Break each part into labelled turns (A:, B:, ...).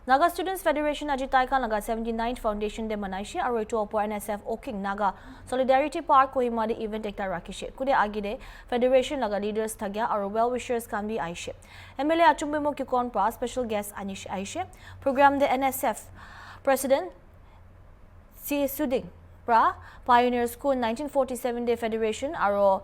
A: Naga Students Federation ajitai kan laga 79th Foundation de manaishi aru to opor NSF Oking Naga Solidarity Park Kohima de event ekta rakishe. Kude agide Federation laga leaders thagya aru well wishers kan bi aishe. MLA Achumbemo Kikon pra special guest anish aishe. Program de NSF President C. Suding pra Pioneer School 1947 de Federation aru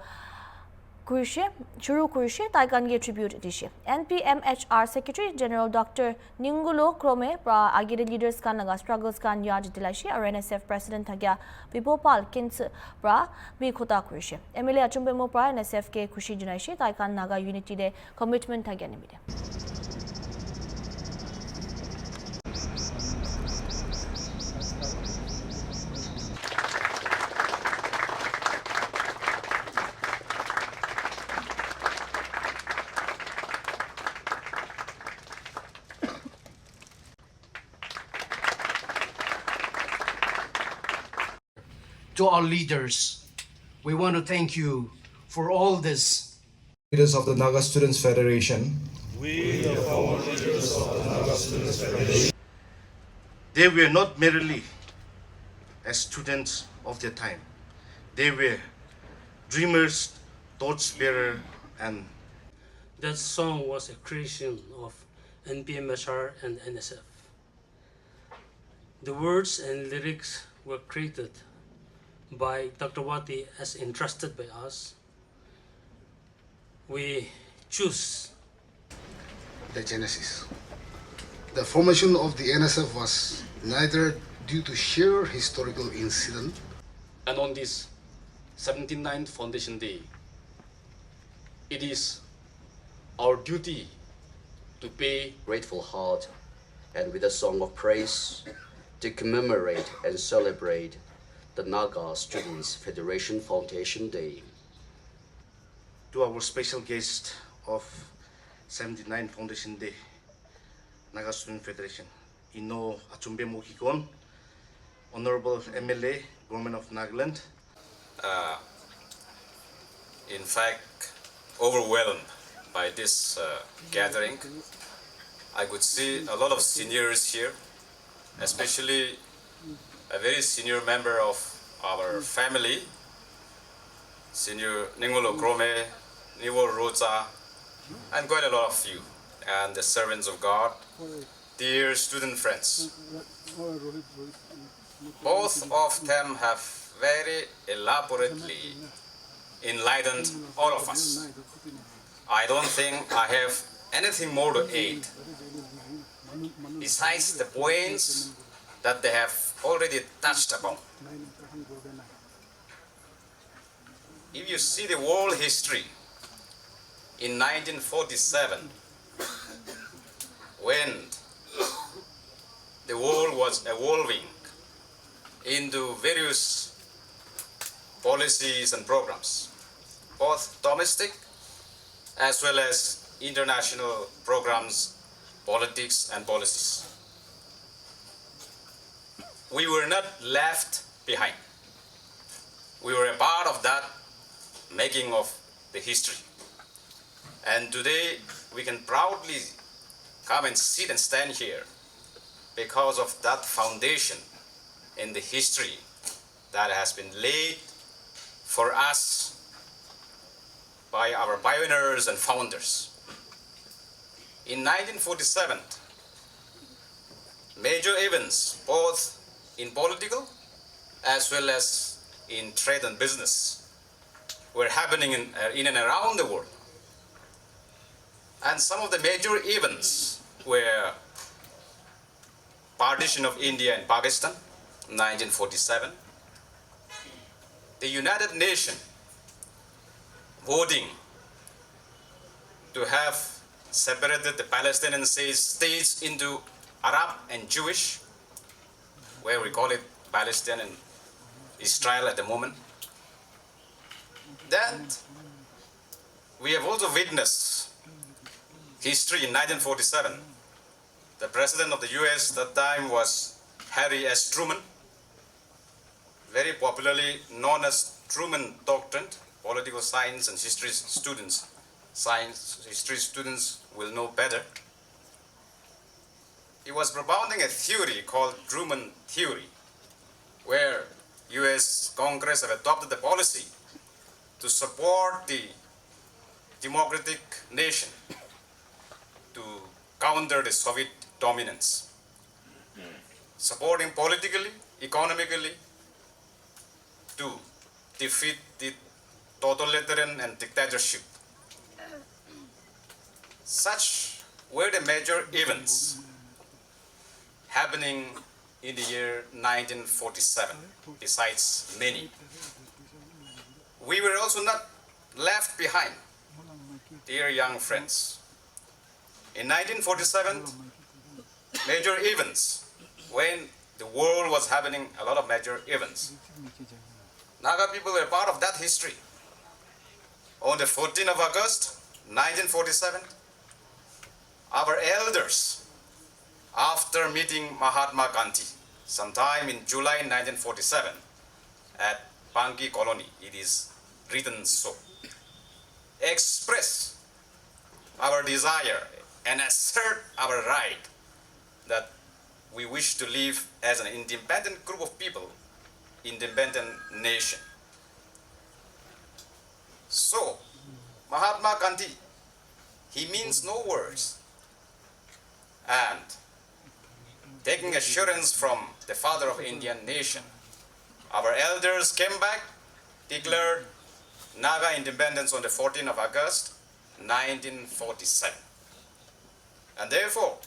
A: Churu Kurishe Taikange tribute dishe. NPMHR Secretary General Dr. Ningulo Krome pra agide leaders kan laga struggles kan yaj dilashi aru NSF President thagya Vipopal Kins pra bi khota kurishe. MLA Achumbemo pra NSF ke khushi junaishi Taikan Naga unity de commitment thagya nimide.
B: To our leaders, we want to thank you for all this.
C: Leaders of the Naga Students Federation.
D: We, the former leaders of the Naga Students Federation.
B: They were not merely as students of their time. They were dreamers, torchbearers, and
E: that song was a creation of NPMHR and NSF. The words and lyrics were created by Dr. Wati as entrusted by us. We choose
F: the genesis. The formation of the NSF was neither due to sheer historical incident.
G: And on this 79th Foundation Day, it is our duty to pay
H: grateful heart and with a song of praise to commemorate and celebrate the Naga Students Federation Foundation Day.
B: To our special guest of 79th Foundation Day, Naga Student Federation, Ino Achumbemo Kikon, Honorable MLA, Government of Nagaland.
I: In fact, overwhelmed by this gathering. I could see a lot of seniors here, especially a very senior member of our family, Senior Ningulo Krome, Nivo Roza, and quite a lot of you, and the servants of God, dear student friends. Both of them have very elaborately enlightened all of us. I don't think I have anything more to add, besides the points that they have already touched upon. If you see the world history, in 1947, when the world was evolving into various policies and programs, both domestic as well as international programs, politics and policies. We were not left behind. We were a part of that making of the history. And today we can proudly come and sit and stand here because of that foundation in the history that has been laid for us by our pioneers and founders. In 1947, major events, both in political as well as in trade and business, were happening in and around the world. And some of the major events were partition of India and Pakistan, 1947, the United Nations voting to have separated the Palestinian states into Arab and Jewish, where we call it Palestine and Israel at the moment. Then we have also witnessed history in 1947. The president of the US at that time was Harry S. Truman, very popularly known as Truman Doctrine. Political science and history students will know better. he was propounding a theory called Truman theory, where US Congress have adopted a policy to support the democratic nation to counter the Soviet dominance, supporting politically, economically, to defeat the totalitarian and dictatorship. Such were the major events happening in the year 1947, besides many. We were also not left behind, dear young friends. In 1947, major events, when the world was happening a lot of major events, Naga people were part of that history. On the 14th of August, 1947, our elders, after meeting Mahatma Gandhi sometime in July 1947 at Bangi Colony, it is written so, express our desire and assert our right that we wish to live as an independent group of people, independent nation. So, Mahatma Gandhi, he means no words. And taking assurance from the father of Indian nation, our elders came back, declared Naga independence on the 14th of August, 1947. And therefore,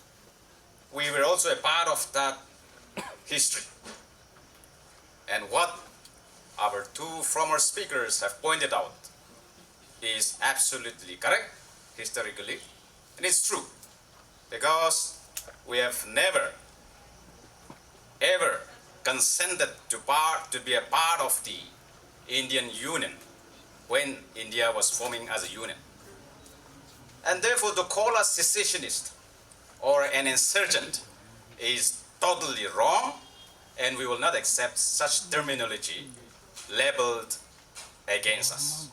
I: we were also a part of that history. And what our two former speakers have pointed out is absolutely correct, historically, and it's true, because we have never, ever consented to be a part of the Indian Union when India was forming as a union. And therefore, to call us secessionist or an insurgent is totally wrong, and we will not accept such terminology labeled against us.